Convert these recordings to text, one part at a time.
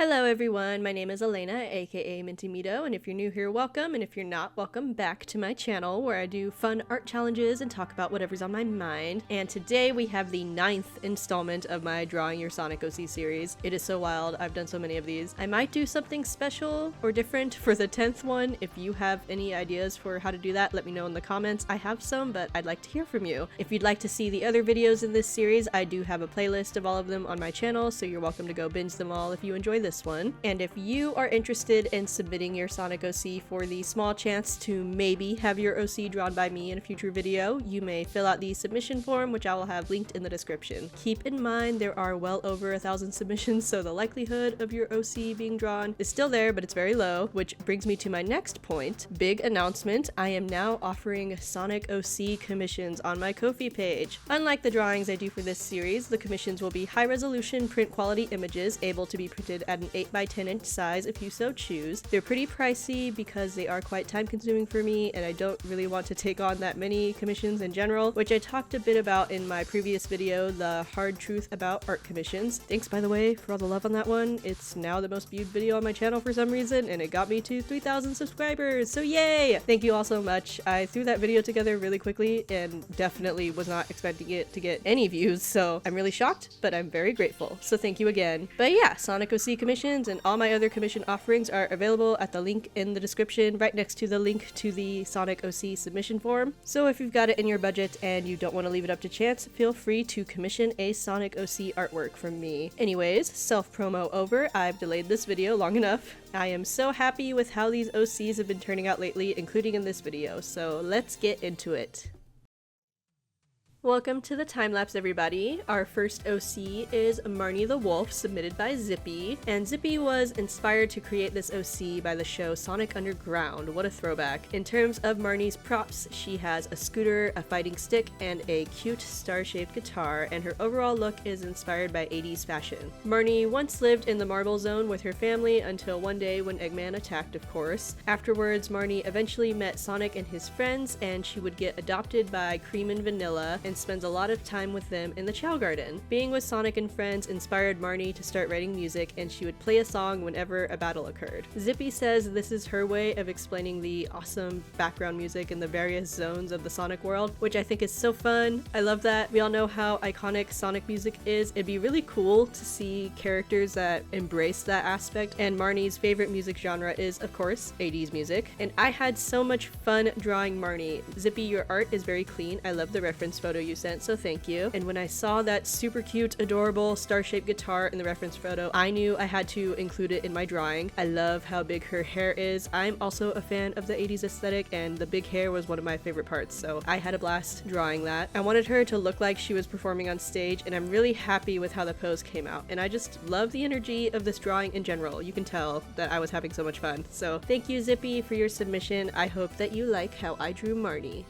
Hello everyone, my name is Elena, aka Mintimito, and if you're new here, welcome, and if you're not, welcome back to my channel where I do fun art challenges and talk about whatever's on my mind. And today we have the 9th installment of my Drawing Your Sonic OC series. It is so wild, I've done so many of these. I might do something special or different for the 10th one. If you have any ideas for how to do that, let me know in the comments. I have some, but I'd like to hear from you. If you'd like to see the other videos in this series, I do have a playlist of all of them on my channel, so you're welcome to go binge them all if you enjoy this one. And if you are interested in submitting your Sonic OC for the small chance to maybe have your OC drawn by me in a future video, you may fill out the submission form, which I will have linked in the description. Keep in mind there are well over 1,000 submissions, so the likelihood of your OC being drawn is still there, but it's very low, which brings me to my next point. Big announcement, I am now offering Sonic OC commissions on my Ko-fi page. Unlike the drawings I do for this series, the commissions will be high-resolution print quality images able to be printed at an 8x10 inch size if you so choose. They're pretty pricey because they are quite time consuming for me and I don't really want to take on that many commissions in general, which I talked a bit about in my previous video, the hard truth about art commissions. Thanks by the way for all the love on that one. It's now the most viewed video on my channel for some reason and it got me to 3,000 subscribers, so yay! Thank you all so much. I threw that video together really quickly and definitely was not expecting it to get any views, so I'm really shocked, but I'm very grateful, so thank you again. But yeah, Sonic OC commissions and all my other commission offerings are available at the link in the description right next to the link to the Sonic OC submission form. So if you've got it in your budget and you don't want to leave it up to chance, feel free to commission a Sonic OC artwork from me. Anyways, self-promo over, I've delayed this video long enough. I am so happy with how these OCs have been turning out lately, including in this video, so let's get into it. Welcome to the time-lapse, everybody. Our first OC is Marnie the Wolf, submitted by Zippy, and Zippy was inspired to create this OC by the show Sonic Underground. What a throwback. In terms of Marnie's props, she has a scooter, a fighting stick, and a cute star-shaped guitar, and her overall look is inspired by 80s fashion. Marnie once lived in the Marble Zone with her family until one day when Eggman attacked, of course. Afterwards, Marnie eventually met Sonic and his friends, and she would get adopted by Cream and Vanilla, and spends a lot of time with them in the Chow Garden. Being with Sonic and friends inspired Marnie to start writing music, and she would play a song whenever a battle occurred. Zippy says this is her way of explaining the awesome background music in the various zones of the Sonic world, which I think is so fun. I love that. We all know how iconic Sonic music is. It'd be really cool to see characters that embrace that aspect, and Marnie's favorite music genre is, of course, 80s music. And I had so much fun drawing Marnie. Zippy, your art is very clean. I love the reference photo you sent, so thank you. And when I saw that super cute, adorable, star-shaped guitar in the reference photo, I knew I had to include it in my drawing. I love how big her hair is. I'm also a fan of the 80s aesthetic, and the big hair was one of my favorite parts, so I had a blast drawing that. I wanted her to look like she was performing on stage, and I'm really happy with how the pose came out, and I just love the energy of this drawing in general. You can tell that I was having so much fun. So thank you, Zippy, for your submission. I hope that you like how I drew Marnie.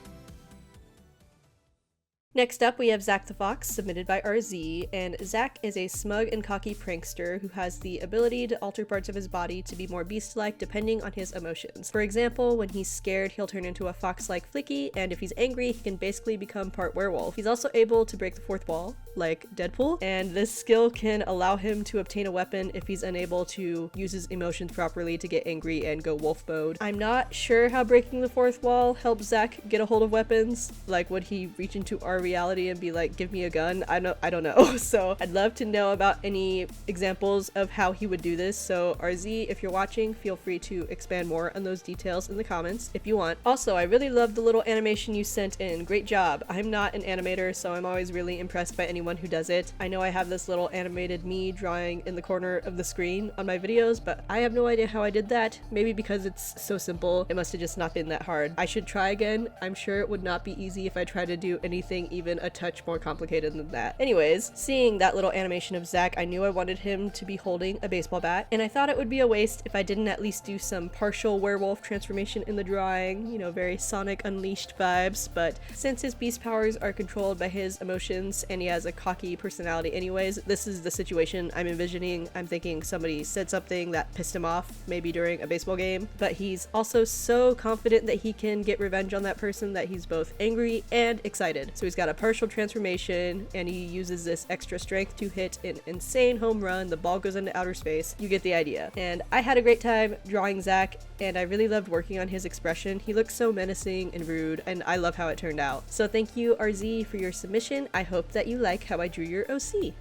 Next up, we have Zack the Fox, submitted by RZ, and Zack is a smug and cocky prankster who has the ability to alter parts of his body to be more beast-like depending on his emotions. For example, when he's scared, he'll turn into a fox-like Flicky, and if he's angry, he can basically become part werewolf. He's also able to break the fourth wall, like Deadpool, and this skill can allow him to obtain a weapon if he's unable to use his emotions properly to get angry and go wolf mode. I'm not sure how breaking the fourth wall helps Zack get a hold of weapons. Like, would he reach into our reality and be like, give me a gun? I don't know. So I'd love to know about any examples of how he would do this. So RZ, if you're watching, feel free to expand more on those details in the comments if you want. Also, I really love the little animation you sent in. Great job. I'm not an animator, so I'm always really impressed by anyone who does it. I know I have this little animated me drawing in the corner of the screen on my videos, but I have no idea how I did that. Maybe because it's so simple, it must have just not been that hard. I should try again. I'm sure it would not be easy if I tried to do anything even a touch more complicated than that. Anyways, seeing that little animation of Zack, I knew I wanted him to be holding a baseball bat, and I thought it would be a waste if I didn't at least do some partial werewolf transformation in the drawing, you know, very Sonic Unleashed vibes, but since his beast powers are controlled by his emotions and he has a cocky personality anyways, this is the situation I'm envisioning. I'm thinking somebody said something that pissed him off, maybe during a baseball game, but he's also so confident that he can get revenge on that person that he's both angry and excited. So he's got got a partial transformation, and he uses this extra strength to hit an insane home run. The ball goes into outer space. You get the idea. And I had a great time drawing Zack, and I really loved working on his expression. He looks so menacing and rude, and I love how it turned out. So thank you, RZ, for your submission. I hope that you like how I drew your OC.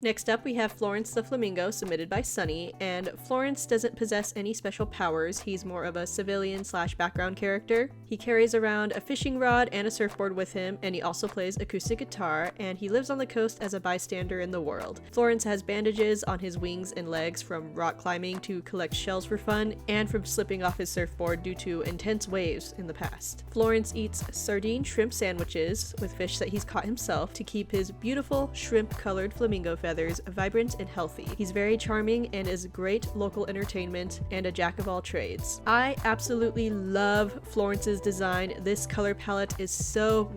Next up, we have Florence the Flamingo, submitted by Sunny, and Florence doesn't possess any special powers. He's more of a civilian/background character. He carries around a fishing rod and a surfboard with him, and he also plays acoustic guitar, and he lives on the coast as a bystander in the world. Florence has bandages on his wings and legs from rock climbing to collect shells for fun, and from slipping off his surfboard due to intense waves in the past. Florence eats sardine shrimp sandwiches with fish that he's caught himself to keep his beautiful shrimp-colored flamingo feathers vibrant and healthy. He's very charming and is great local entertainment and a jack of all trades. I absolutely love Florence's design. This color palette is so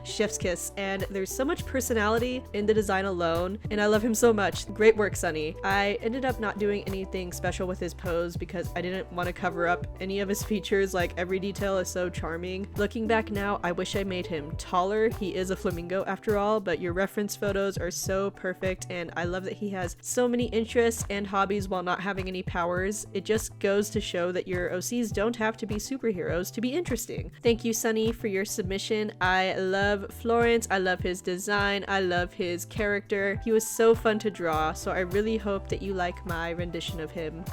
chef's kiss, and there's so much personality in the design alone, and I love him so much. Great work, Sunny. I ended up not doing anything special with his pose because I didn't want to cover up any of his features. Like, every detail is so charming. Looking back now, I wish I made him taller. He is a flamingo after all, but your reference photos are so perfect, and I love that he has so many interests and hobbies while not having any powers. It just goes to show that your OCs don't have to be superheroes to be interesting. Thank you, Sunny, for your submission. I love Florence. I love his design. I love his character. He was so fun to draw, so I really hope that you like my rendition of him.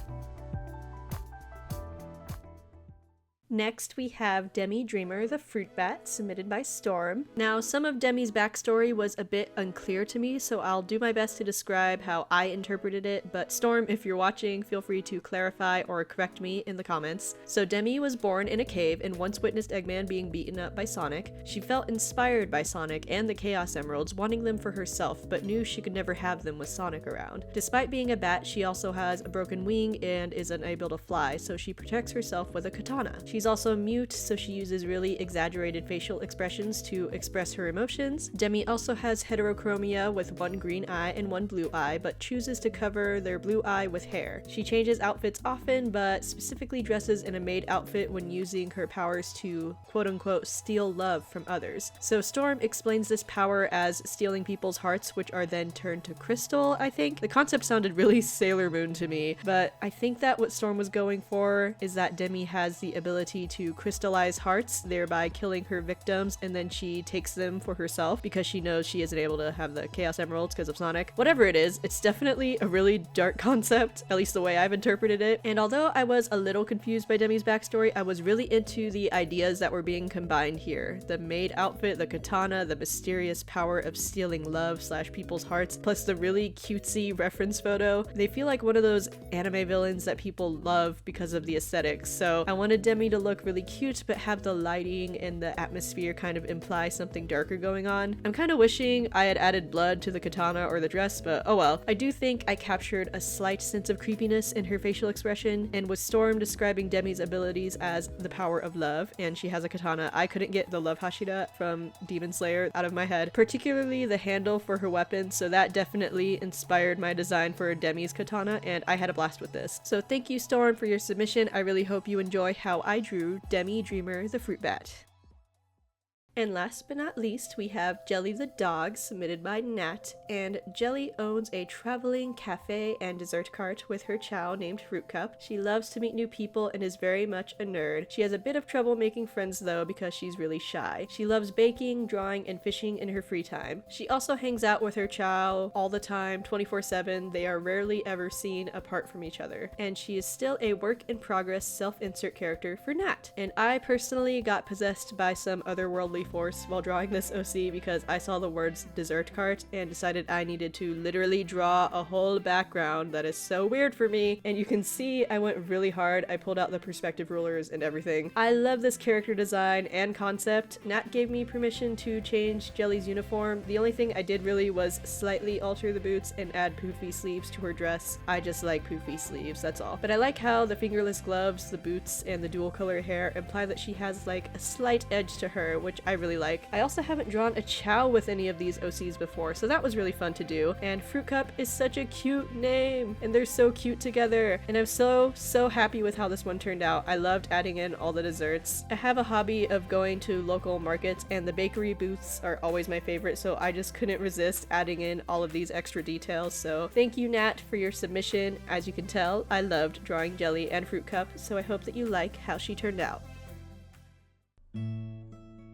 Next, we have Demi Dreemur, the fruit bat, submitted by Storm. Now, some of Demi's backstory was a bit unclear to me, so I'll do my best to describe how I interpreted it, but Storm, if you're watching, feel free to clarify or correct me in the comments. So Demi was born in a cave and once witnessed Eggman being beaten up by Sonic. She felt inspired by Sonic and the Chaos Emeralds, wanting them for herself, but knew she could never have them with Sonic around. Despite being a bat, she also has a broken wing and is unable to fly, so she protects herself with a katana. She's also mute, so she uses really exaggerated facial expressions to express her emotions. Demi also has heterochromia with one green eye and one blue eye, but chooses to cover their blue eye with hair. She changes outfits often, but specifically dresses in a maid outfit when using her powers to quote-unquote steal love from others. So Storm explains this power as stealing people's hearts, which are then turned to crystal, I think. The concept sounded really Sailor Moon to me, but I think that what Storm was going for is that Demi has the ability to crystallize hearts, thereby killing her victims, and then she takes them for herself because she knows she isn't able to have the Chaos Emeralds because of Sonic. Whatever it is, it's definitely a really dark concept, at least the way I've interpreted it. And although I was a little confused by Demi's backstory, I was really into the ideas that were being combined here. The maid outfit, the katana, the mysterious power of stealing love / people's hearts, plus the really cutesy reference photo. They feel like one of those anime villains that people love because of the aesthetics. So I wanted Demi to look really cute, but have the lighting and the atmosphere kind of imply something darker going on. I'm kind of wishing I had added blood to the katana or the dress, but oh well. I do think I captured a slight sense of creepiness in her facial expression, and with Storm describing Demi's abilities as the power of love, and she has a katana, I couldn't get the love Hashira from Demon Slayer out of my head, particularly the handle for her weapon, so that definitely inspired my design for Demi's katana, and I had a blast with this. So thank you, Storm, for your submission. I really hope you enjoy how I drew Demi Dreemur, the fruit bat. And last but not least, we have Jelly the dog, submitted by Nat, and Jelly owns a traveling cafe and dessert cart with her chow named Fruit Cup. She loves to meet new people and is very much a nerd. She has a bit of trouble making friends though because she's really shy. She loves baking, drawing, and fishing in her free time. She also hangs out with her chow all the time, 24/7. They are rarely ever seen apart from each other. And she is still a work in progress self-insert character for Nat. And I personally got possessed by some otherworldly force while drawing this OC because I saw the words dessert cart and decided I needed to literally draw a whole background that is so weird for me. And you can see I went really hard. I pulled out the perspective rulers and everything. I love this character design and concept. Nat gave me permission to change Jelly's uniform. The only thing I did really was slightly alter the boots and add poofy sleeves to her dress. I just like poofy sleeves, that's all. But I like how the fingerless gloves, the boots, and the dual color hair imply that she has like a slight edge to her, which I really like. I also haven't drawn a Chow with any of these OCs before, so that was really fun to do. And Fruit Cup is such a cute name, and they're so cute together. And I'm so happy with how this one turned out. I loved adding in all the desserts. I have a hobby of going to local markets, and the bakery booths are always my favorite, so I just couldn't resist adding in all of these extra details. So thank you, Nat, for your submission. As you can tell, I loved drawing Jelly and Fruit Cup, so I hope that you like how she turned out.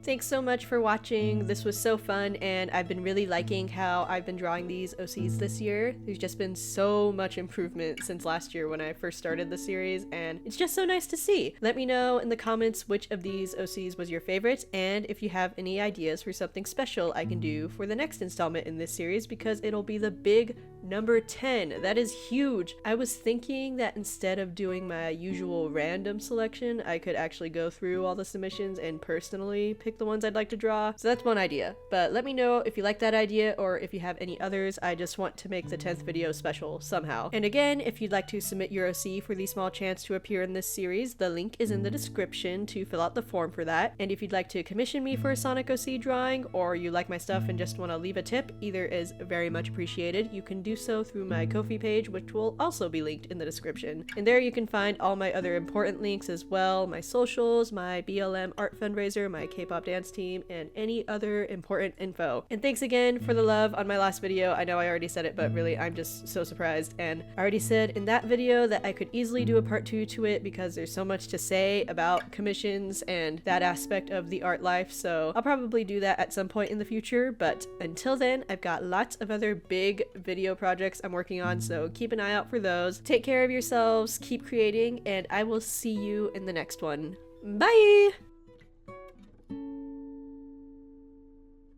Thanks so much for watching. This was so fun, and I've been really liking how I've been drawing these OCs this year. There's just been so much improvement since last year when I first started the series, and it's just so nice to see. Let me know in the comments which of these OCs was your favorite, and if you have any ideas for something special I can do for the next installment in this series, because it'll be the big number 10. That is huge. I was thinking that instead of doing my usual random selection, I could actually go through all the submissions and personally pick the ones I'd like to draw. So that's one idea, but let me know if you like that idea or if you have any others. I just want to make the 10th video special somehow. And again, if you'd like to submit your OC for the small chance to appear in this series, the link is in the description to fill out the form for that. And if you'd like to commission me for a Sonic OC drawing, or you like my stuff and just want to leave a tip, either is very much appreciated. You can do so through my Ko-fi page, which will also be linked in the description. And there you can find all my other important links as well, my socials, my BLM art fundraiser, my K-pop dance team, and any other important info. And thanks again for the love on my last video. I know I already said it, but really I'm just so surprised. And I already said in that video that I could easily do a part 2 to it because there's so much to say about commissions and that aspect of the art life, so I'll probably do that at some point in the future. But until then, I've got lots of other big video projects I'm working on, so keep an eye out for those. Take care of yourselves, keep creating, and I will see you in the next one. Bye!